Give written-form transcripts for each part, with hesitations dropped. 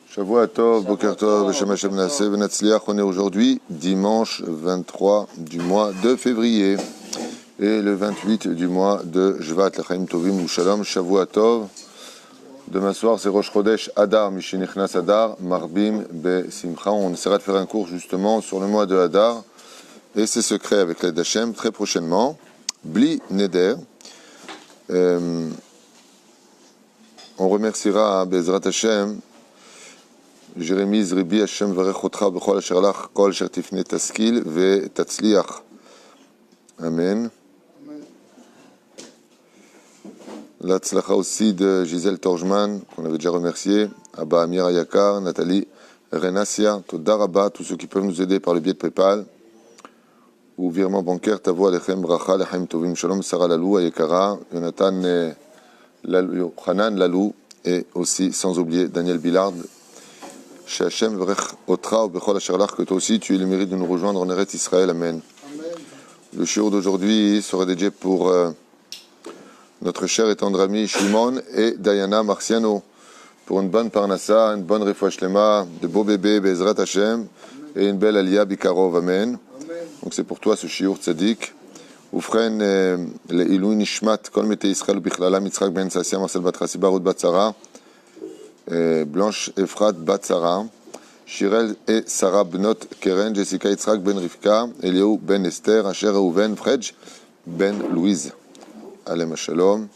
Shavua Tov, Boker Tov, Beshem Hashem Naaseh V'Natzliach. On est aujourd'hui dimanche 23 du mois de février et le 28 du mois de Shvat, L'chaim Tovim ou Shalom. Shavua Tov. Demain soir, c'est Rosh Chodesh Adar, Mishinichnas Adar, Marbim Be Simcha. On essaiera de faire un cours justement sur le mois de Adar et ses secrets avec l'aide d'Hachem très prochainement. Bli Neder. On remerciera Bezrat Hashem Jérémie Zribi Hashem Varech Otra Bechol Asher Lach Kol Asher Tifne Taskil Ve Tatzliach. Amen. L'Atzlacha aussi de Gisèle Torjman, qu'on avait déjà remercié, Abba Amir Ayakar, Nathalie Renassia, Toda Rabba, tous ceux qui peuvent nous aider par le biais de PayPal ou virement bancaire, Tavo Alechem Bracha, L'chaim Tovim Shalom, Sarah Lalou, Ayekara, Jonathan Hanan Lalou, et aussi, sans oublier, Daniel Billard, chez Hashem Varech Otra, Bechol Asher Lach, que toi aussi tu aies le mérite de nous rejoindre en Eretz Israël. Amen. Le shiur d'aujourd'hui sera dédié pour notre cher et tendre ami Shimon et Diana Marciano, pour une bonne parnassa, une bonne refoua shlema, de beaux bébés, Bezrat Hashem, et une belle aliyah bikarov. Amen. Donc c'est pour toi ce shiur tzaddik. Ufren le'ilui nishmat kol mete Israël bichlala Yitzhak ben Sassia, Marcel Batrasi, Barut Batzara, Blanche Efrat Batzara, Shirel et Sarah Bnot Keren, Jessica Yitzhak ben Rivka, Eliaou ben Esther, Asher Reuven Fredj ben Louise. Alem Shalom.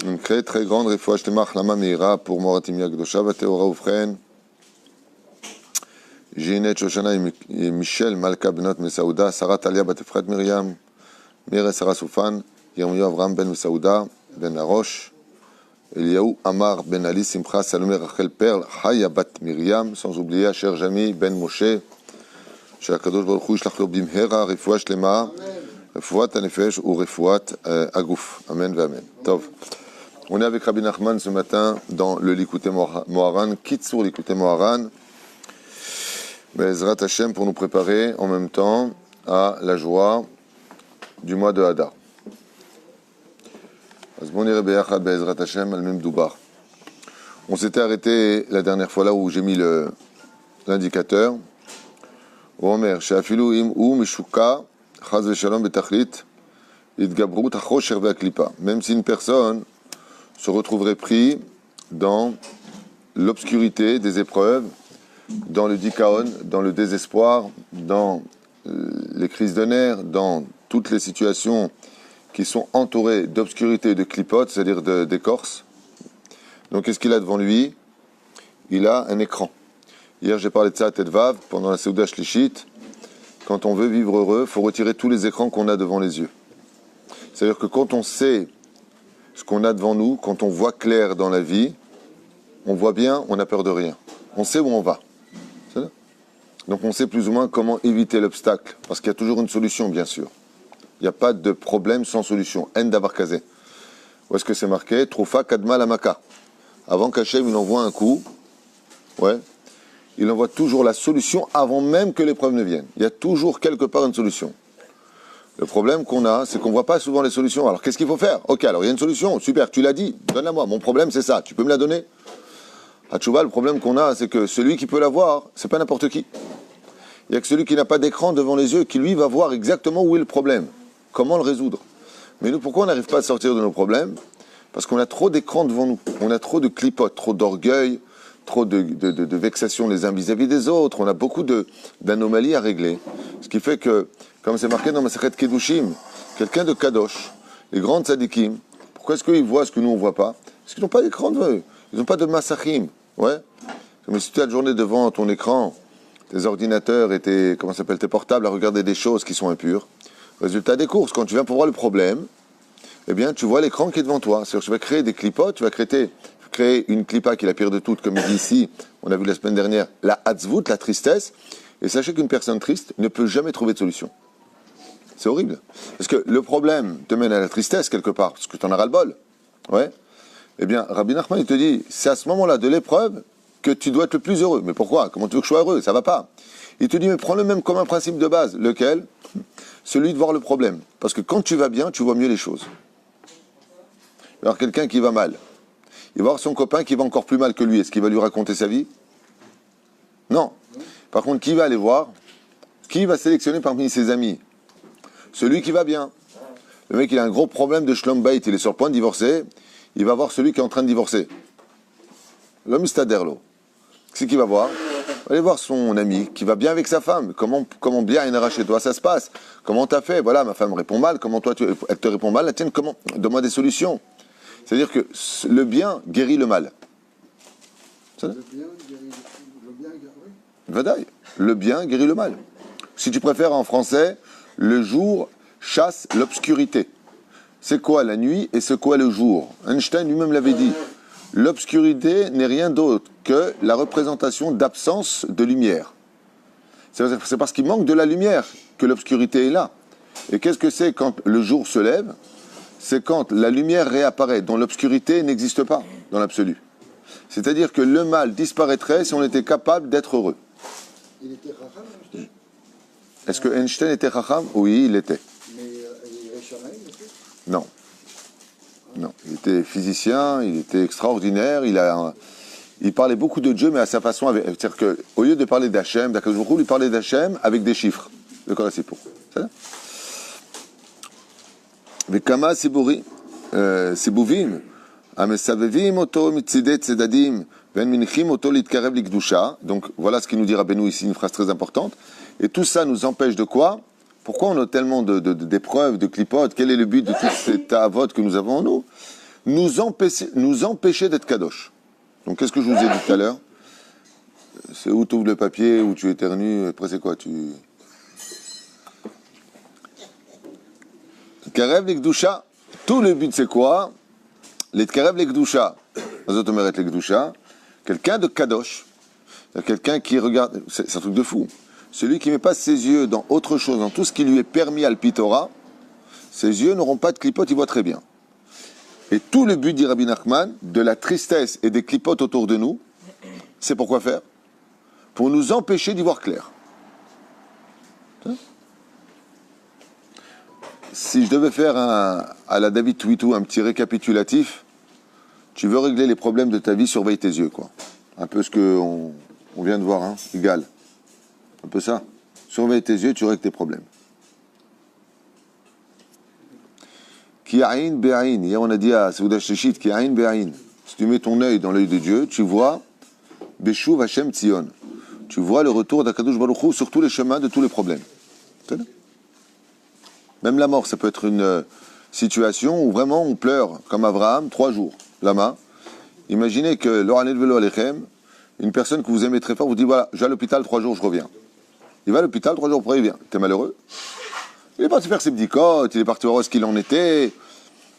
Une très grande refoua shlema achlama meira pour Moratim Yagdosha Vateora Ufren, Ginette Shoshana et Michel Malka Bnot Mesaouda, Sarah Talia Batefrat Miriam, Mire Sarah Soufan, Yirmiyo Avram ben Mesaouda, Ben Arosh, Eliaou Amar ben Ali Simcha, Salomé Rachel Perle, Haya Bat Miriam, sans oublier Asher Jami ben Moshe, שהקדוש ברוך הוא ישלח לו במהרה רפואה שלמה, רפואת הנפש ורפואת הגוף. Amen ואמן. טוב. On est avec Rabbi Nachman ce matin dans le Likutei Moharan, Kitzur Likutei Moharan, Bezrat Hashem, pour nous préparer en même temps à la joie du mois de Hadar. On s'était arrêté la dernière fois là où j'ai mis l'indicateur. Même si une personne se retrouverait pris dans l'obscurité des épreuves, dans le dikaon, dans le désespoir, dans les crises de nerfs, dans toutes les situations qui sont entourées d'obscurité et de clipotes, c'est-à-dire d'écorce. Donc qu'est-ce qu'il a devant lui? Il a un écran. Hier j'ai parlé de ça à Tête Vav, pendant la Seuda Shlishit. Quand on veut vivre heureux, il faut retirer tous les écrans qu'on a devant les yeux. C'est-à-dire que quand on sait ce qu'on a devant nous, quand on voit clair dans la vie, on voit bien, on n'a peur de rien. On sait où on va. Donc on sait plus ou moins comment éviter l'obstacle, parce qu'il y a toujours une solution, bien sûr. Il n'y a pas de problème sans solution. En davar kazé. Où est-ce que c'est marqué? Troufa kadma lamaka. Avant qu'Hachem il envoie un coup, il envoie toujours la solution avant même que l'épreuve ne vienne. Il y a toujours quelque part une solution. Le problème qu'on a, c'est qu'on ne voit pas souvent les solutions. Alors qu'est-ce qu'il faut faire? Ok, alors il y a une solution, super, tu l'as dit, donne-la moi. Mon problème c'est ça, tu peux me la donner? À Tchouva, le problème qu'on a, c'est que celui qui peut l'avoir, c'est pas n'importe qui. Il n'y a que celui qui n'a pas d'écran devant les yeux qui lui va voir exactement où est le problème. Comment le résoudre? Mais nous, pourquoi on n'arrive pas à sortir de nos problèmes? Parce qu'on a trop d'écrans devant nous. On a trop de clipotes, trop d'orgueil, trop de vexation les uns vis-à-vis des autres. On a beaucoup d'anomalies à régler. Ce qui fait que, comme c'est marqué dans Masechet Kedushim, quelqu'un de Kadosh, les grands tzadikim, pourquoi est-ce qu'ils voient ce que nous on ne voit pas? Parce qu'ils n'ont pas d'écran devant eux. Ils n'ont pas de masachim. Mais si tu as la journée devant ton écran, tes ordinateurs et tes portables à regarder des choses qui sont impures, résultat des courses, quand tu viens pour voir le problème, eh bien, tu vois l'écran qui est devant toi. C'est-à-dire que tu vas créer des clipotes, tu vas créer une clipa qui est la pire de toutes, comme il dit ici, on a vu la semaine dernière, la hatzvout, la tristesse. Et sachez qu'une personne triste ne peut jamais trouver de solution. C'est horrible. Parce que le problème te mène à la tristesse quelque part, parce que tu en as ras-le-bol. Eh bien, Rabbi Nachman, il te dit, c'est à ce moment-là de l'épreuve que tu dois être le plus heureux. Mais pourquoi? Comment tu veux que je sois heureux? Ça va pas. Il te dit, mais prends-le même comme un principe de base. Lequel? Celui de voir le problème. Parce que quand tu vas bien, tu vois mieux les choses. Alors quelqu'un qui va mal, Il va voir son copain qui va encore plus mal que lui. Est-ce qu'il va lui raconter sa vie? Non. Par contre, qui va aller voir? Qui va sélectionner parmi ses amis? Celui qui va bien. Le mec, il a un gros problème de shlom bayit, il est sur le point de divorcer. Il va voir celui qui est en train de divorcer. L'homme staderlo. C'est qui va voir? Il va aller voir son ami qui va bien avec sa femme. Comment bien il chez toi ça se passe? Comment t'as fait? Voilà, ma femme répond mal. Comment toi elle te répond mal? La tienne, comment? Donne-moi des solutions. C'est-à-dire que le bien guérit le mal. Le bien guérit le mal. Si tu préfères en français, le jour chasse l'obscurité. C'est quoi la nuit et c'est quoi le jour? Einstein lui-même l'avait dit. L'obscurité n'est rien d'autre que la représentation d'absence de lumière. C'est parce qu'il manque de la lumière que l'obscurité est là. Et qu'est-ce que c'est quand le jour se lève? C'est quand la lumière réapparaît, dont l'obscurité n'existe pas dans l'absolu. C'est-à-dire que le mal disparaîtrait si on était capable d'être heureux. Il était Raham, Einstein? Est-ce que Einstein était Raham? Oui, il était. Mais il est Shamaïm aussi? Non. Non. Il était physicien, il était extraordinaire, il parlait beaucoup de Dieu, mais à sa façon. C'est-à-dire qu'au lieu de parler d'Hachem, il parlait d'Hachem avec des chiffres. D'accord, c'est pour. C'est ça? וכמה סיבובים המסבבים אותו מצידי צדדים והם מניחים אותו להתקרב לקדושה. Donc voilà ce qu'il nous dit Rabbeinu ici, une phrase très importante. Et tout ça nous empêche de quoi? Pourquoi on a tellement d'épreuves, de clipotes? Quel est le but de toute cette avote que nous avons en nous? Nous empêcher d'être kadosh. Donc qu'est-ce que je vous ai dit tout à l'heure? C'est où tu ouvres le papier, où tu éternues, après c'est quoi? Karev l'Ekdusha, tout le but c'est quoi? L'Etkarev l'Ekdusha. Quelqu'un de kadosh, quelqu'un qui regarde, c'est un truc de fou. Celui qui ne met pas ses yeux dans autre chose, dans tout ce qui lui est permis à l'Pitora, ses yeux n'auront pas de clipote, il voit très bien. Et tout le but, dit Rabbi Nachman, de la tristesse et des clipotes autour de nous, c'est pour quoi faire? Pour nous empêcher d'y voir clair. Si je devais faire à la David Twitou un petit récapitulatif, tu veux régler les problèmes de ta vie, surveille tes yeux, quoi. Un peu ce qu'on vient de voir, hein, égal. Un peu ça. Surveille tes yeux, tu règles tes problèmes. Ki aïn be'aïn. Hier on a dit à Seudah Shishit, ki aïn be'aïn. Si tu mets ton œil dans l'œil de Dieu, tu vois Beshuv Hashem Tzion. Tu vois le retour d'Akadosh Baruch Hu sur tous les chemins de tous les problèmes. Même la mort, ça peut être une situation où vraiment on pleure, comme Abraham, 3 jours. Lama. Imaginez que l'Oranel Velo Alechem, une personne que vous aimez très fort, vous dit voilà, je vais à l'hôpital 3 jours, je reviens. Il va à l'hôpital, 3 jours après, il vient. T'es malheureux? Il est parti faire ses bdicotes, il est parti voir ce qu'il en était.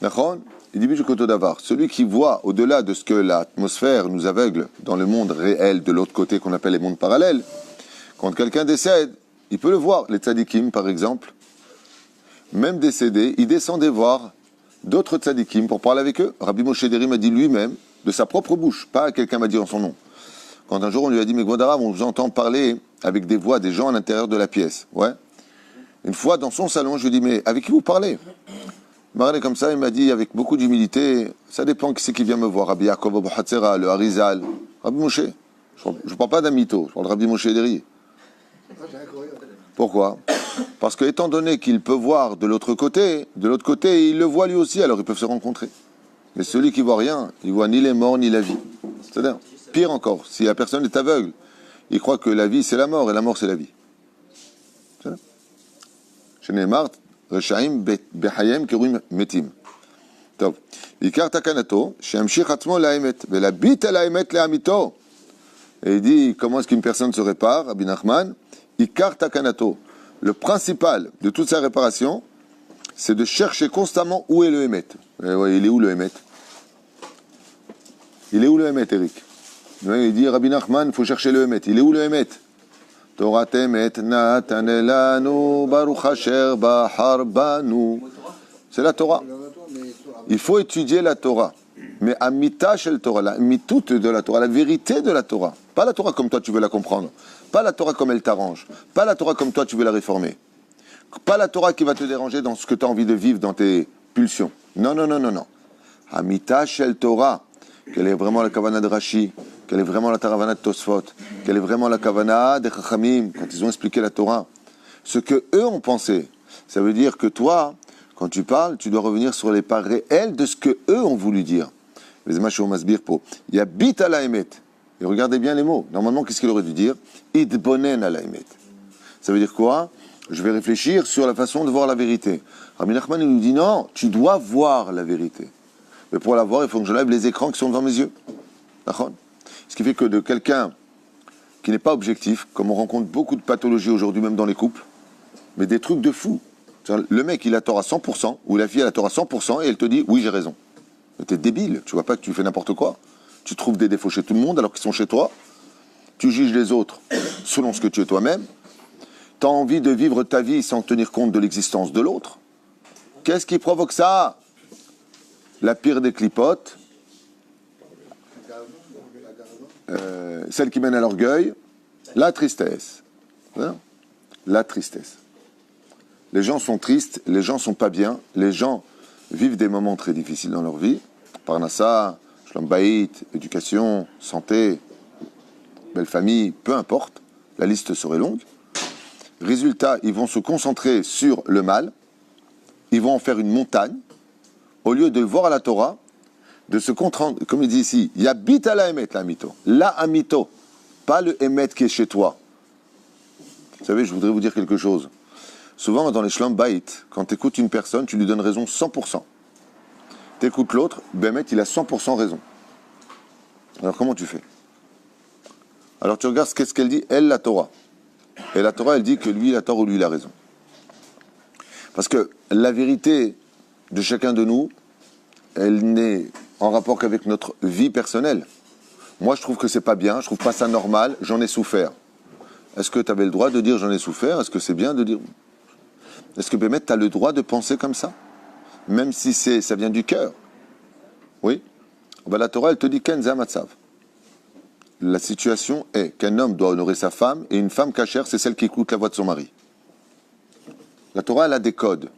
D'accord? Il dit Bijukoto Davar. Celui qui voit au-delà de ce que l'atmosphère nous aveugle dans le monde réel de l'autre côté qu'on appelle les mondes parallèles, quand quelqu'un décède, il peut le voir. Les tzadikim, par exemple, même décédés, ils descendaient voir d'autres tzadikim pour parler avec eux. Rabbi Moshe Deri m'a dit lui-même, de sa propre bouche, pas quelqu'un m'a dit en son nom. Quand un jour on lui a dit, mais Gvodarav, on vous entend parler avec des voix des gens à l'intérieur de la pièce. Ouais. Une fois dans son salon, je lui ai dit, mais avec qui vous parlez? Il m'a regardé comme ça, il m'a dit avec beaucoup d'humilité, ça dépend qui c'est qui vient me voir. Rabbi Yaakov Abu Hatzera, le Harizal, Rabbi Moshe. Je ne parle pas d'un mytho, je parle de Rabbi Moshe Deri. Pourquoi? Parce que étant donné qu'il peut voir de l'autre côté, il le voit lui aussi, alors ils peuvent se rencontrer. Mais celui qui voit rien, il voit ni les morts ni la vie. C'est-à-dire, pire encore, si la personne est aveugle, il croit que la vie c'est la mort et la mort c'est la vie. שנאמר, רשעים בחייהם קרויים מתים. טוב, עיקר תקנתו, שימשיך עצמו לאמת, ולהביט על האמת לאמיתו. Et il dit, comment est-ce qu'une personne se répare, Rabbi Nachman? Ikar takanato. Le principal de toute sa réparation, c'est de chercher constamment où est le Hémet. Ouais, il est où le Hémet? Il est où le Hémet, Eric? Il dit, Rabbi Nachman, il faut chercher le Hémet. Il est où le Hémet? Torah Hémet natanelanu baruch asher bahar banu. C'est la Torah. Il faut étudier la Torah. Mais amita shel Torah, la mitout de la Torah, la vérité de la Torah. Pas la Torah comme toi tu veux la comprendre. Pas la Torah comme elle t'arrange. Pas la Torah comme toi tu veux la réformer. Pas la Torah qui va te déranger dans ce que tu as envie de vivre, dans tes pulsions. Non, non, non, non, non. Amita shel Torah. quelle est vraiment la kavana de Rashi, quelle est vraiment la taravana de Tosfot, quelle est vraiment la kavana des Chachamim, quand ils ont expliqué la Torah. Ce que eux ont pensé, ça veut dire que toi, quand tu parles, tu dois revenir sur les parts réelles de ce que eux ont voulu dire. Il y a bit à la emet. Et regardez bien les mots. Normalement, qu'est-ce qu'il aurait dû dire? Idbonen à la emet. Ça veut dire quoi? Je vais réfléchir sur la façon de voir la vérité. Rabbi Nachman, il nous dit non, tu dois voir la vérité. Mais pour la voir, il faut que je lève les écrans qui sont devant mes yeux. D'accord? Ce qui fait que de quelqu'un qui n'est pas objectif, comme on rencontre beaucoup de pathologies aujourd'hui, même dans les couples, mais des trucs de fou. Le mec, il a tort à 100%, ou la fille, elle a tort à 100%, et elle te dit, oui, j'ai raison. Mais t'es débile, tu vois pas que tu fais n'importe quoi. Tu trouves des défauts chez tout le monde alors qu'ils sont chez toi. Tu juges les autres selon ce que tu es toi-même. Tu as envie de vivre ta vie sans tenir compte de l'existence de l'autre. Qu'est-ce qui provoque ça? La pire des clipotes, celle qui mène à l'orgueil, la tristesse. Hein? La tristesse. Les gens sont tristes, les gens sont pas bien, les gens vivent des moments très difficiles dans leur vie. Parnassa, Shlom Bayit, éducation, santé, belle famille, peu importe, la liste serait longue. Résultat, ils vont se concentrer sur le mal, ils vont en faire une montagne, au lieu de voir à la Torah, de se concentrer, comme il dit ici, il y a bit à la emet, la amito. La amito, pas le emet qui est chez toi. Vous savez, je voudrais vous dire quelque chose. Souvent, dans les Shlom Bayit, quand tu écoutes une personne, tu lui donnes raison 100%. Tu écoutes l'autre, Bémet, il a 100% raison. Alors, comment tu fais? Alors, tu regardes qu'est-ce qu'elle dit, elle, la Torah. Et la Torah, elle dit que lui, il a tort ou lui, il a raison. Parce que la vérité de chacun de nous, elle n'est en rapport qu'avec notre vie personnelle. Moi, je trouve que c'est pas bien, je trouve pas ça normal, j'en ai souffert. Est-ce que tu avais le droit de dire j'en ai souffert? Est-ce que c'est bien de dire... Est-ce que Bémet, tu as le droit de penser comme ça? Même si ça vient du cœur. Oui? Ben, la Torah, elle te dit Ken Zamatsav. La situation est qu'un homme doit honorer sa femme et une femme cachère, c'est celle qui écoute la voix de son mari. La Torah, elle a des codes.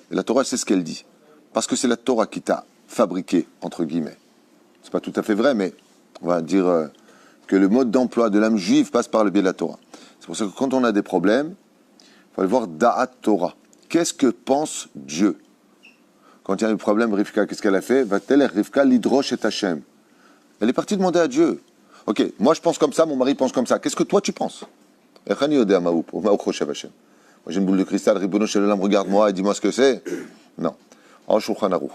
Et la Torah, c'est ce qu'elle dit. Parce que c'est la Torah qui t'a fabriqué, entre guillemets. C'est pas tout à fait vrai, mais on va dire que le mode d'emploi de l'âme juive passe par le biais de la Torah. C'est pour ça que quand on a des problèmes, il faut aller voir Da'at Torah. Qu'est-ce que pense Dieu? Quand il y a un problème, Rivka, qu'est-ce qu'elle a fait? Va-t-elle Rivka l'idrosh et Hachem? Elle est partie demander à Dieu. Ok, moi je pense comme ça, mon mari pense comme ça. Qu'est-ce que toi tu penses? Moi j'ai une boule de cristal, Ribono Shalom, regarde-moi et dis-moi ce que c'est. Non. En Shulchan Aruch.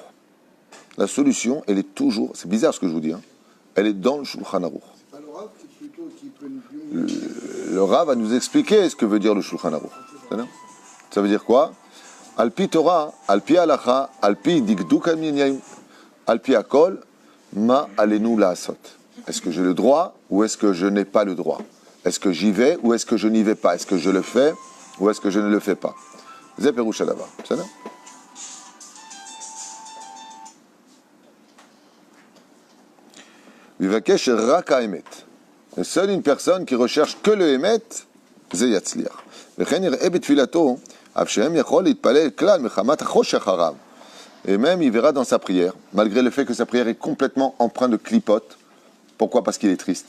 La solution, elle est toujours, c'est bizarre ce que je vous dis, hein, elle est dans le Shulchan Aruch. C'est pas le Rav qui peut nous plus... Le Rav va nous expliquer ce que veut dire le Shulchan Aruch. Ça veut dire quoi? Alpi Torah, Alpi Halacha, Alpi Digduk Al-Minyaim, Alpi Akol, Ma Alenu Laasot. Est-ce que j'ai le droit ou est-ce que je n'ai pas le droit? Est-ce que j'y vais ou est-ce que je n'y vais pas? Est-ce que je le fais ou est-ce que je ne le fais pas? C'est Perouch Adava. C'est ça? Vivakesh Raka Emet. Seule une personne qui recherche que le Emet, c'est Yatzliach. וכן יראה בתפילתו, אף שהם יכול להתפלל כלל מחמת החושך הרב. Et même, il verra dans sa prière, malgré le fait que sa prière est complètement empreinte de clipote. Pourquoi? Parce qu'il est triste.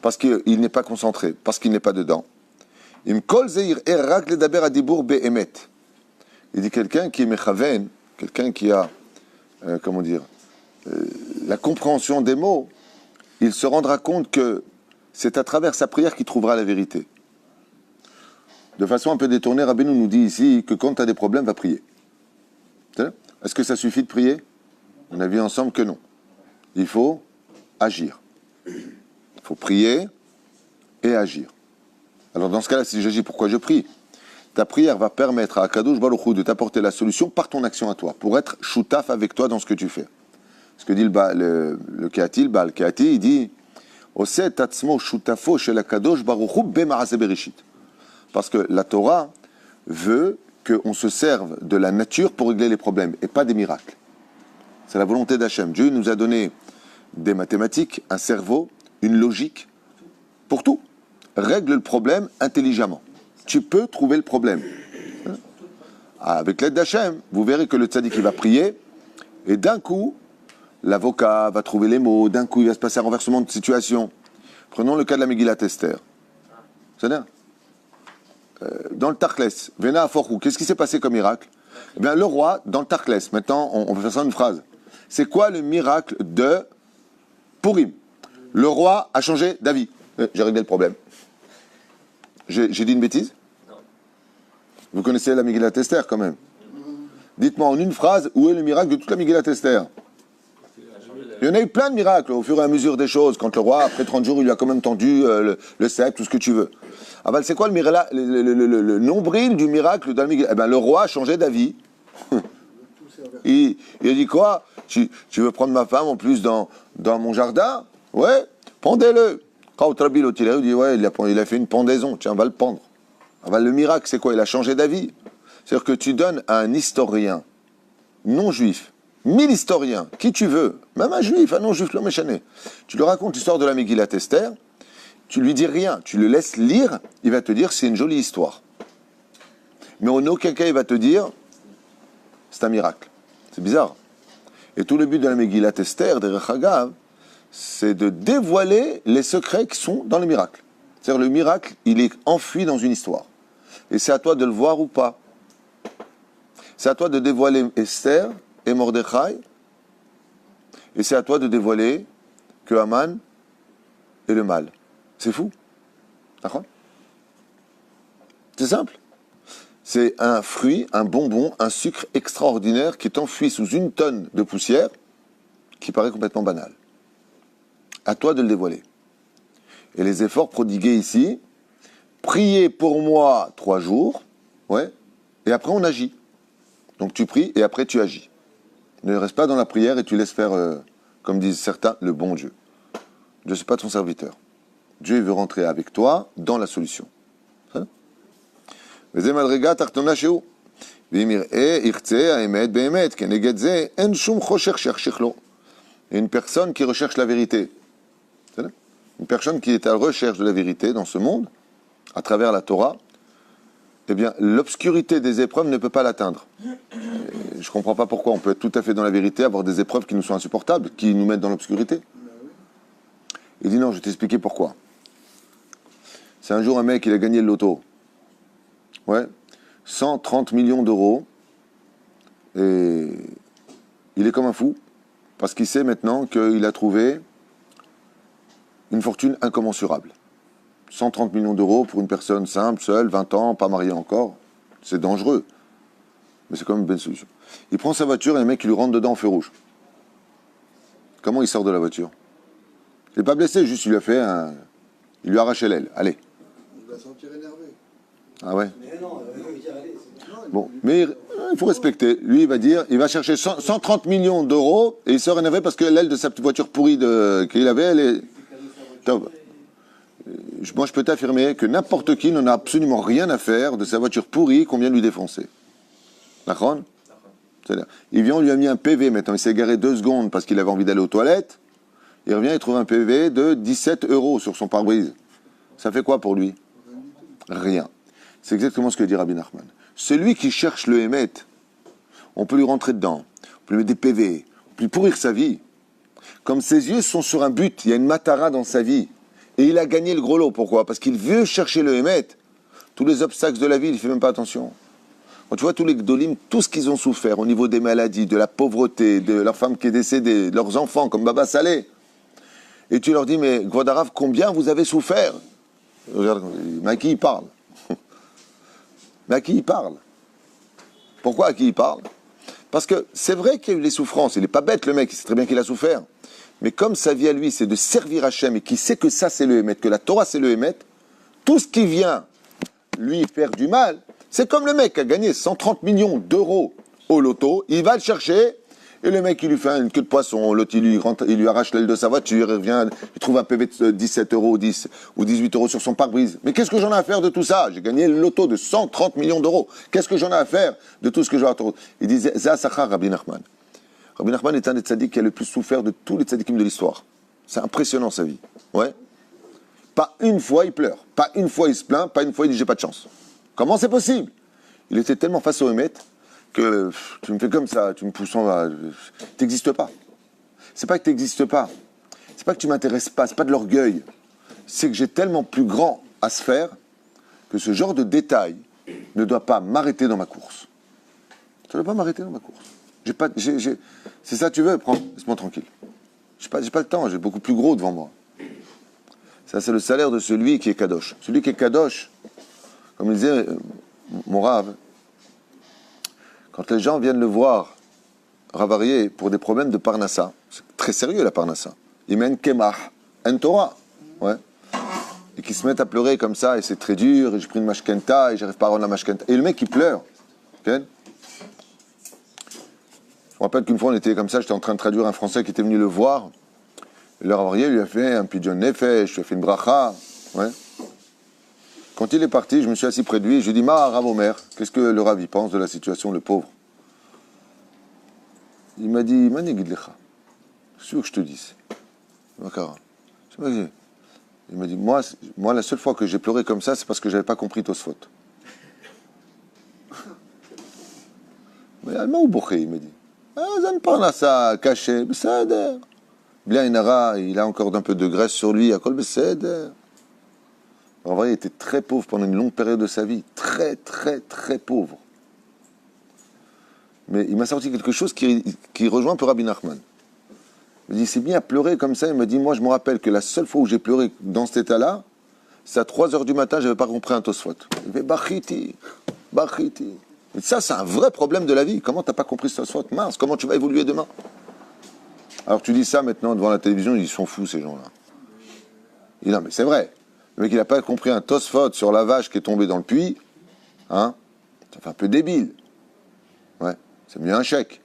Parce qu'il n'est pas concentré. Parce qu'il n'est pas dedans. Im kol ze yir'e rak ledaber adibour be'emet. Il dit quelqu'un qui est mechaven, quelqu'un qui a, comment dire, la compréhension des mots, il se rendra compte que c'est à travers sa prière qu'il trouvera la vérité. De façon un peu détournée, Rabbeinu nous dit ici que quand tu as des problèmes, va prier. Est-ce que ça suffit de prier? On a vu ensemble que non. Il faut agir. Il faut prier et agir. Alors dans ce cas-là, si j'agis, pourquoi je prie? Ta prière va permettre à Akadosh Baruch Hu de t'apporter la solution par ton action à toi, pour être choutaf avec toi dans ce que tu fais. Ce que dit le Keati, le Baal Keati, il dit Oseh tatzmo choutafo shel Akadosh Baruch Hu b'ma'aseh bereshit. Parce que la Torah veut qu'on se serve de la nature pour régler les problèmes, et pas des miracles. C'est la volonté d'Hachem. Dieu nous a donné des mathématiques, un cerveau, une logique, pour tout. Règle le problème intelligemment. Tu peux trouver le problème. Avec l'aide d'Hachem, vous verrez que le tzaddik, il va prier, et d'un coup, l'avocat va trouver les mots, d'un coup il va se passer un renversement de situation. Prenons le cas de la Megillat Esther. C'est-à-dire, dans le Tarkles, Vena à Forou, qu'est-ce qui s'est passé comme miracle? Eh bien, le roi, dans le Tarkles, maintenant, on va faire ça en une phrase. C'est quoi le miracle de Purim? Le roi a changé d'avis. J'ai réglé le problème. J'ai dit une bêtise? Non. Vous connaissez la Megillat Esther quand même. Dites-moi en une phrase, où est le miracle de toute la Megillat Esther? Il y en a eu plein de miracles au fur et à mesure des choses. Quand le roi, après 30 jours, il lui a quand même tendu le sceptre, tout ce que tu veux. Ah ben, c'est quoi le nombril du miracle de la Megillah? Eh ben, le roi a changé d'avis. il a dit quoi? Tu veux prendre ma femme en plus dans mon jardin? Ouais, pendez-le. Quand il dit ouais, il a fait une pendaison. Tiens, on va le pendre. Ah ben, le miracle, c'est quoi? Il a changé d'avis. C'est-à-dire que tu donnes à un historien non juif, 1000 historiens, qui tu veux, même un juif, un non-juif, l'homme échané. Tu lui racontes l'histoire de la Megillat Esther, tu lui dis rien, tu le laisses lire, il va te dire c'est une jolie histoire. Mais en aucun cas il va te dire c'est un miracle. C'est bizarre. Et tout le but de la Megillat Esther, derech Hagav, c'est de dévoiler les secrets qui sont dans les miracles. C'est-à-dire le miracle, il est enfui dans une histoire. Et c'est à toi de le voir ou pas. C'est à toi de dévoiler Esther et Mordechai, et c'est à toi de dévoiler que Haman est le mal. C'est fou. D'accord? C'est simple. C'est un fruit, un bonbon, un sucre extraordinaire qui est enfui sous une tonne de poussière qui paraît complètement banal. À toi de le dévoiler. Et les efforts prodigués ici, priez pour moi 3 jours, ouais, et après on agit. Donc tu pries et après tu agis. Ne reste pas dans la prière et tu laisses faire, comme disent certains, le bon Dieu. Dieu, ce n'est pas ton serviteur. Dieu veut rentrer avec toi dans la solution. Et une personne qui recherche la vérité. Une personne qui est à la recherche de la vérité dans ce monde, à travers la Torah, eh bien, l'obscurité des épreuves ne peut pas l'atteindre. Je ne comprends pas pourquoi on peut être tout à fait dans la vérité, avoir des épreuves qui nous sont insupportables, qui nous mettent dans l'obscurité. Il dit non, je vais t'expliquer pourquoi. C'est un jour un mec, il a gagné le loto. Ouais, 130 millions d'euros. Et il est comme un fou, parce qu'il sait maintenant qu'il a trouvé une fortune incommensurable. 130 millions d'euros pour une personne simple, seule, 20 ans, pas mariée encore, c'est dangereux. Mais c'est quand même une bonne solution. Il prend sa voiture et le mec il lui rentre dedans en feu rouge. Comment il sort de la voiture? Il n'est pas blessé, juste il lui a fait un... Il lui a arraché l'aile. Allez. Il va sentir énervé. Ah ouais? Mais non, bon, mais il faut respecter. Lui, il va dire, il va chercher 130 millions d'euros et il sort énervé parce que l'aile de sa petite voiture pourrie qu'il avait, elle est... Moi, je peux t'affirmer que n'importe qui n'en a absolument rien à faire de sa voiture pourrie qu'on vient de lui défoncer. D'accord? Il vient, on lui a mis un PV maintenant. Il s'est garé 2 secondes parce qu'il avait envie d'aller aux toilettes. Il revient, il trouve un PV de 17 € sur son pare-brise. Ça fait quoi pour lui? Rien. C'est exactement ce que dit Rabbi Nachman. Celui qui cherche le Hémet, on peut lui rentrer dedans, on peut lui mettre des PV, on peut lui pourrir sa vie. Comme ses yeux sont sur un but, il y a une matara dans sa vie. Et il a gagné le gros lot. Pourquoi? Parce qu'il veut chercher le Hémet. Tous les obstacles de la vie, il ne fait même pas attention. Quand tu vois tous les Gdolim, tout ce qu'ils ont souffert au niveau des maladies, de la pauvreté, de leur femme qui est décédée, de leurs enfants, comme Baba Saleh, et tu leur dis, mais Gvodarav, combien vous avez souffert? Regarde, mais à qui il parle? Mais à qui il parle? Pourquoi à qui il parle? Parce que c'est vrai qu'il y a eu les souffrances. Il n'est pas bête, le mec, il sait très bien qu'il a souffert. Mais comme sa vie à lui, c'est de servir Hachem et qu'il sait que ça, c'est le Hémet, que la Torah, c'est le Hémet, tout ce qui vient lui faire du mal, c'est comme le mec qui a gagné 130 millions d'euros au loto, il va le chercher, et le mec, il lui fait une queue de poisson, l'autre, il lui arrache l'aile de sa voiture, il revient, il trouve un PV de 17 € 10, ou 18 € sur son pare-brise. Mais qu'est-ce que j'en ai à faire de tout ça? J'ai gagné le loto de 130 millions d'euros. Qu'est-ce que j'en ai à faire de tout ce que je vais attendre? Il disait, Zahasachar Rabbi Nachman. Rabbi Nachman est un des tzadiks qui a le plus souffert de tous les tzadikim de l'histoire. C'est impressionnant sa vie. Ouais. Pas une fois il pleure, pas une fois il se plaint, pas une fois il dit j'ai pas de chance. Comment c'est possible? Il était tellement face au Hémet que tu me fais comme ça, tu me pousses en bas, t'existes pas. c'est pas que tu n'existes pas. C'est pas que tu m'intéresses pas. C'est pas de l'orgueil. C'est que j'ai tellement plus grand à se faire que ce genre de détail ne doit pas m'arrêter dans ma course. Ça ne doit pas m'arrêter dans ma course. C'est ça que tu veux, prends, laisse-moi tranquille. J'ai pas le temps, j'ai beaucoup plus gros devant moi. Ça, c'est le salaire de celui qui est kadosh. Celui qui est kadosh, comme il disait mon Rav, quand les gens viennent le voir ravarier pour des problèmes de parnassa, c'est très sérieux la parnassa, ils mènent kemah, en Torah, ouais, et qui se mettent à pleurer comme ça, et c'est très dur, et j'ai pris une mashkenta, et j'arrive pas à rendre la mashkenta. Et le mec, il pleure. Okay. Je me rappelle qu'une fois, on était comme ça, j'étais en train de traduire un Français qui était venu le voir. Et le ravarié lui a fait un pidyon nefesh, lui a fait une bracha. Ouais. Quand il est parti, je me suis assis près de lui, et je lui ai dit, Ma, Rav Omer, qu'est-ce que le Rav y pense de la situation, le pauvre? Il m'a dit, Mani Gidlecha, c'est sûr que je te dise. Il m'a dit, moi, la seule fois que j'ai pleuré comme ça, c'est parce que je n'avais pas compris Tosfot. Mais il m'a ouboché, il m'a dit. Ah, ça ne parle à ça, caché, besséder. Bien Inara, il a encore un peu de graisse sur lui, à col besséder. En vrai, il était très pauvre pendant une longue période de sa vie. Très, très, très pauvre. Mais il m'a sorti quelque chose qui rejoint un peu Rabbi Nachman. Il me dit, c'est bien à pleurer comme ça. Il me dit, moi, je me rappelle que la seule fois où j'ai pleuré dans cet état-là, c'est à 3h du matin, je n'avais pas compris un Tosfot. Il fait, Bachiti. Et ça, c'est un vrai problème de la vie. Comment tu n'as pas compris ce Tosfot? Mince, comment tu vas évoluer demain? Alors tu dis ça maintenant devant la télévision, ils sont fous, ces gens-là. Il dit, non, mais c'est vrai. Le mec, il n'a pas compris un Tosfot sur la vache qui est tombée dans le puits. Hein? Ça fait un peu débile. Ouais, c'est mieux un chèque.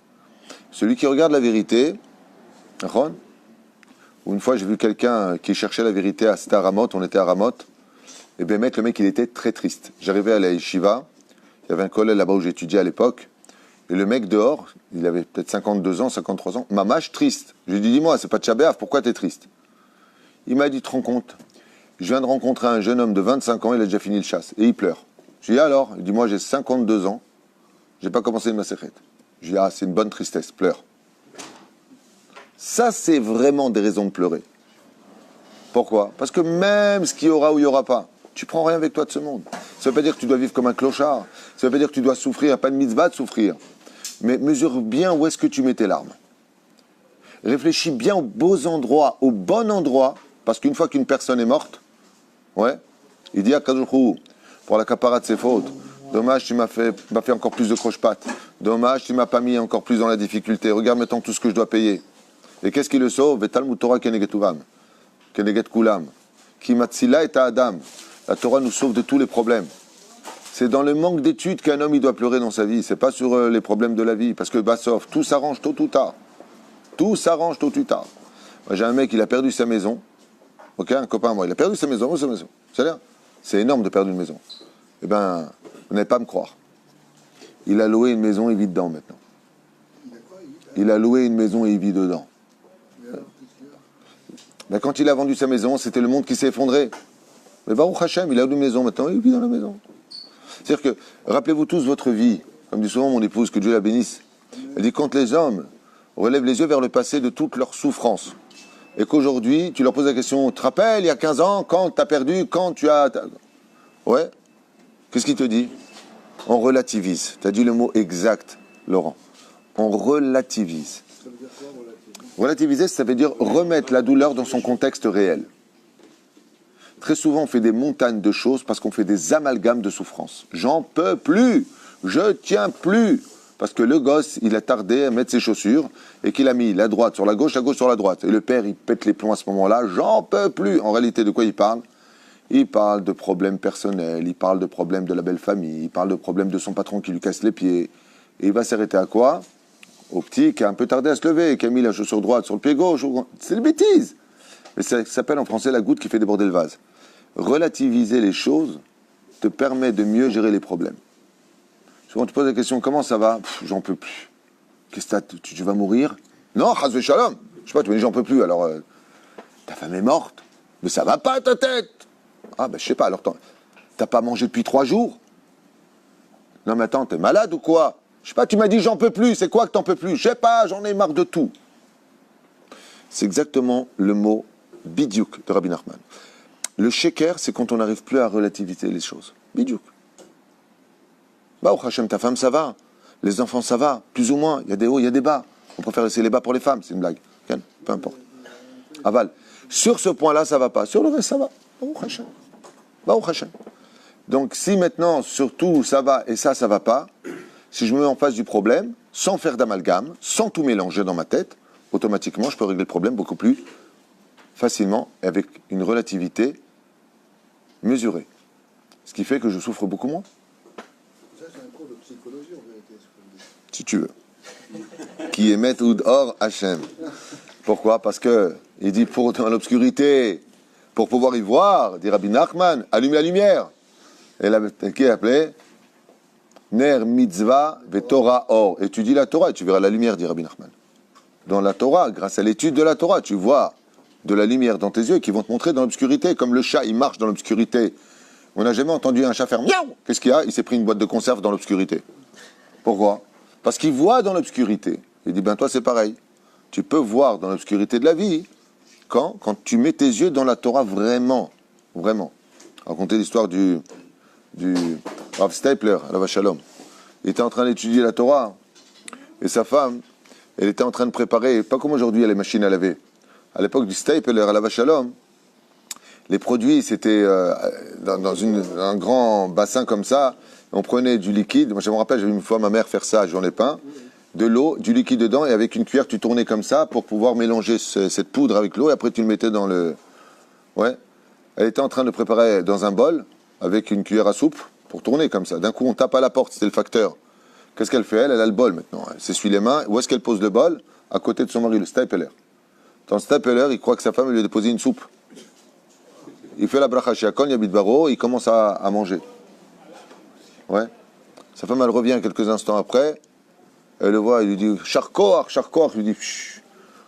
Celui qui regarde la vérité, ou une fois, j'ai vu quelqu'un qui cherchait la vérité à Ramot, on était à Ramot, et bien, le mec, il était très triste. J'arrivais à la yeshiva, il y avait un collège là-bas où j'étudiais à l'époque, et le mec dehors, il avait peut-être 52 ans, 53 ans, mamache triste. Je lui ai dit, dis-moi, c'est pas de Tchabéaf, pourquoi t'es triste? Il m'a dit, tu te rends compte, je viens de rencontrer un jeune homme de 25 ans, il a déjà fini le chasse, et il pleure. Je lui ai dit, alors? Il dit, moi, j'ai 52 ans, j'ai pas commencé une maséchet. Je lui ai dit, ah, c'est une bonne tristesse, pleure. Ça, c'est vraiment des raisons de pleurer. Pourquoi? Parce que même ce qu'il y aura ou il n'y aura pas, tu prends rien avec toi de ce monde. Ça ne veut pas dire que tu dois vivre comme un clochard. Ça ne veut pas dire que tu dois souffrir, pas de mitzvah de souffrir. Mais mesure bien où est-ce que tu mets tes larmes. Réfléchis bien aux beaux endroits, au bon endroit, parce qu'une fois qu'une personne est morte, ouais, il dit à Kadoujou, pour la capara de ses fautes, dommage, tu m'as fait encore plus de croche-pattes. Dommage, tu m'as pas mis encore plus dans la difficulté. Regarde maintenant tout ce que je dois payer. Et qu'est-ce qui le sauve? Talmud Torah kenegetuvam, keneget kulam, ki matzila et Adam. La Torah nous sauve de tous les problèmes. C'est dans le manque d'études qu'un homme il doit pleurer dans sa vie. C'est pas sur les problèmes de la vie, parce que Bassov, tout s'arrange tôt ou tard. Tout s'arrange tôt ou tard. Moi, j'ai un mec, il a perdu sa maison. Ok, un copain à moi, il a perdu sa maison. C'est énorme de perdre une maison. Eh ben, vous n'allez pas me croire. Il a loué une maison et il vit dedans maintenant. Il a loué une maison et il vit dedans. Ben, quand il a vendu sa maison, c'était le monde qui s'est effondré. Mais Baruch Hashem, il a une maison maintenant, il vit dans la maison. C'est-à-dire que, rappelez-vous tous votre vie, comme dit souvent mon épouse, que Dieu la bénisse. Elle dit, quand les hommes relèvent les yeux vers le passé de toutes leurs souffrances, et qu'aujourd'hui, tu leur poses la question, tu te rappelles, il y a 15 ans, quand tu as perdu, quand tu as... Ouais. Qu'est-ce qu'il te dit? On relativise. Tu as dit le mot exact, Laurent. On relativise. Ça veut dire quoi, relativiser? Relativiser, ça veut dire remettre la douleur dans son contexte réel. Très souvent, on fait des montagnes de choses parce qu'on fait des amalgames de souffrance. J'en peux plus, je tiens plus. Parce que le gosse, il a tardé à mettre ses chaussures et qu'il a mis la droite sur la gauche sur la droite. Et le père, il pète les plombs à ce moment-là. J'en peux plus. En réalité, de quoi il parle? Il parle de problèmes personnels, il parle de problèmes de la belle famille, il parle de problèmes de son patron qui lui casse les pieds. Et il va s'arrêter à quoi? Au petit qui a un peu tardé à se lever, qui a mis la chaussure droite sur le pied gauche. C'est une bêtise. Mais ça s'appelle en français la goutte qui fait déborder le vase. Relativiser les choses te permet de mieux gérer les problèmes. Souvent, tu poses la question, comment ça va? J'en peux plus. Qu'est-ce que tu vas mourir? Non, chas shalom. Je sais pas, tu me dis, j'en peux plus. Alors, ta femme est morte. Mais ça va pas, ta tête. Ah, ben, je sais pas. Alors, t'as pas mangé depuis 3 jours? Non, mais attends, t'es malade ou quoi? Je sais pas, tu m'as dit, j'en peux plus. C'est quoi que t'en peux plus? Je sais pas, j'en ai marre de tout. C'est exactement le mot bidiouk de Rabbi Nachman. Le sheker, c'est quand on n'arrive plus à relativiser les choses. Bidiouk. Bah, au Hachem, ta femme, ça va. Les enfants, ça va. Plus ou moins. Il y a des hauts, il y a des bas. On préfère laisser les bas pour les femmes. C'est une blague. Peu importe. Aval. Sur ce point-là, ça va pas. Sur le reste, ça va. Bah, au Hachem. Bah, au Hachem. Donc, si maintenant, surtout, ça va et ça va pas, si je me mets en face du problème, sans faire d'amalgame, sans tout mélanger dans ma tête, automatiquement, je peux régler le problème beaucoup plus facilement et avec une relativité mesurée. Ce qui fait que je souffre beaucoup moins. Ça, c'est un cours de psychologie, en vérité. Si tu veux. Qui émet ou hors Hachem. Pourquoi? Parce que il dit pour dans l'obscurité, pour pouvoir y voir, dit Rabbi Nachman, allume la lumière. Et là, qui est appelé Ner mitzvah ve Torah or. Étudie la Torah et tu verras la lumière, dit Rabbi Nachman. Dans la Torah, grâce à l'étude de la Torah, tu vois de la lumière dans tes yeux qui vont te montrer dans l'obscurité. Comme le chat, il marche dans l'obscurité. On n'a jamais entendu un chat faire miaou. Qu'est-ce qu'il y a? Il s'est pris une boîte de conserve dans l'obscurité. Pourquoi? Parce qu'il voit dans l'obscurité. Il dit, ben toi c'est pareil. Tu peux voir dans l'obscurité de la vie quand tu mets tes yeux dans la Torah vraiment. Vraiment. Racontez l'histoire du Rav Stapler, Alav Shalom. Il était en train d'étudier la Torah et sa femme, elle était en train de préparer, pas comme aujourd'hui, il y a les machines à laver. À l'époque du Stapler, Alav Shalom, les produits, c'était dans un grand bassin comme ça. On prenait du liquide. Moi, je me rappelle, j'ai vu une fois ma mère faire ça, j'en ai peint. De l'eau, du liquide dedans, et avec une cuillère, tu tournais comme ça pour pouvoir mélanger cette poudre avec l'eau, et après, tu le mettais dans le... Ouais. Elle était en train de préparer dans un bol, avec une cuillère à soupe, pour tourner comme ça. D'un coup, on tape à la porte, c'était le facteur. Qu'est-ce qu'elle fait? Elle a le bol maintenant. Elle s'essuie les mains. Où est-ce qu'elle pose le bol? À côté de son mari, le stapler. Dans le stapler, il croit que sa femme lui a déposé une soupe. Il fait la bracha shiakon, il habite baro, il commence à manger. Ouais. Sa femme, elle revient quelques instants après. Elle le voit, il lui dit Charkoar, il lui dit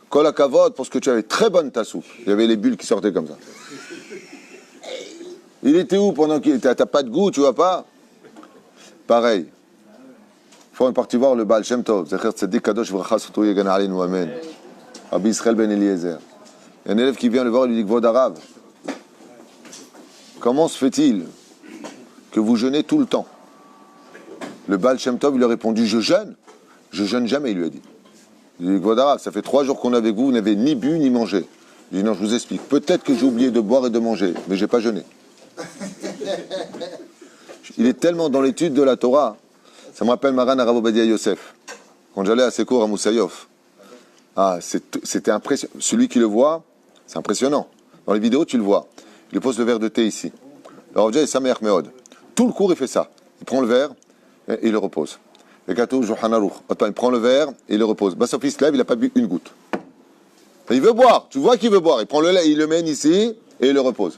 Kol hakavod, pour ce que tu avais très bonne ta soupe. Il y avait les bulles qui sortaient comme ça. Il était où pendant qu'il était? T'as pas de goût, tu vois pas? Pareil. Il faut partir voir le Baal Shem Tov. Zecher Tzadik Kadosh Vracha Soto Yegan Alenu Amen. Rabbi Israël Ben Eliezer. Il y a un élève qui vient le voir et lui dit Kvod Arav, comment se fait-il que vous jeûnez tout le temps? Le Baal Shem Tov lui a répondu je jeûne jamais, il lui a dit. Il dit Kvod Arav, ça fait 3 jours qu'on est avec vous, vous n'avez ni bu ni mangé. Il dit non, je vous explique. Peut-être que j'ai oublié de boire et de manger, mais j'ai pas jeûné. Il est tellement dans l'étude de la Torah. Ça me rappelle Maran Arav Obadia Yosef. Quand j'allais à ses cours à Moussaïof. Ah, c'était impressionnant. Celui qui le voit, c'est impressionnant. Dans les vidéos, tu le vois. Il pose le verre de thé ici. Le Rav est Sameach Meod. Tout le cours, il fait ça. Il prend le verre et il le repose. Le gâteau, Johan Aruch. Il prend le verre et il le repose. Bah, sauf il se lève, il n'a pas bu une goutte. Il veut boire. Tu vois qu'il veut boire. Il prend le lait, il le mène ici et il le repose.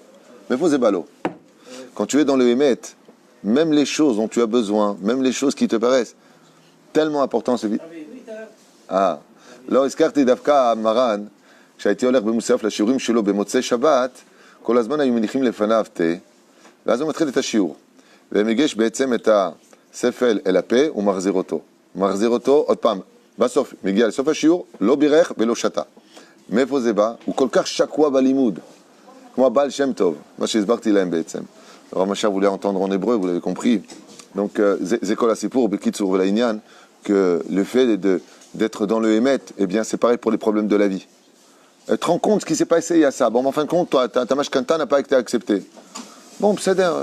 Mais faut zébalo. Quand tu es dans le Hémet, même les choses dont tu as besoin, même les choses qui te paraissent tellement importantes, c'est vite. Ah. לא הזכרתי דווקא מרן, כשהייתי הולך במוסף לשיעורים שלו במוצאי שבת, כל הזמן היו מניחים לפניו תה, ואז הוא מתחיל את השיעור. ומגיש בעצם את הספל אל הפה ומחזיר אותו. מחזיר אותו עוד פעם, בסוף, מגיע לסוף השיעור, לא בירך ולא שתה. מאיפה זה בא? הוא כל כך שקוע בלימוד, כמו הבעל שם טוב, מה שהסברתי להם בעצם. הרב משאר voulait entendre en hébreu, vous l'avez compris. Donc, זה כל הסיפור, בקיצור ולעניין, que le fait d'être dans le Hémet, eh bien, c'est pareil pour les problèmes de la vie. Tu te rends compte ce qui s'est passé il y a ça. Bon, mais en fin de compte, toi, ta mashkanta n'a pas été acceptée. Bon, c'est-à-dire,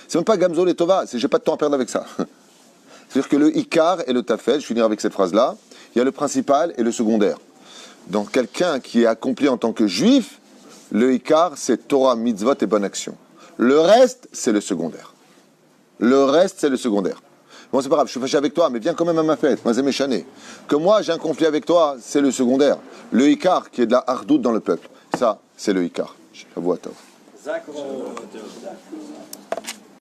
c'est même pas Gamzol et Tova, j'ai pas de temps à perdre avec ça. C'est-à-dire que le Ikar et le Tafel, je finirai avec cette phrase-là, il y a le principal et le secondaire. Donc, quelqu'un qui est accompli en tant que juif, le Ikar, c'est Torah, mitzvot et bonne action. Le reste, c'est le secondaire. Le reste, c'est le secondaire. Bon, c'est pas grave, je suis fâché avec toi, mais viens quand même à ma fête. Moi, c'est méchané. Que moi, j'ai un conflit avec toi, c'est le secondaire. Le Ikar, qui est de la hardoute dans le peuple, ça, c'est le Ikar. Shavuot Tov.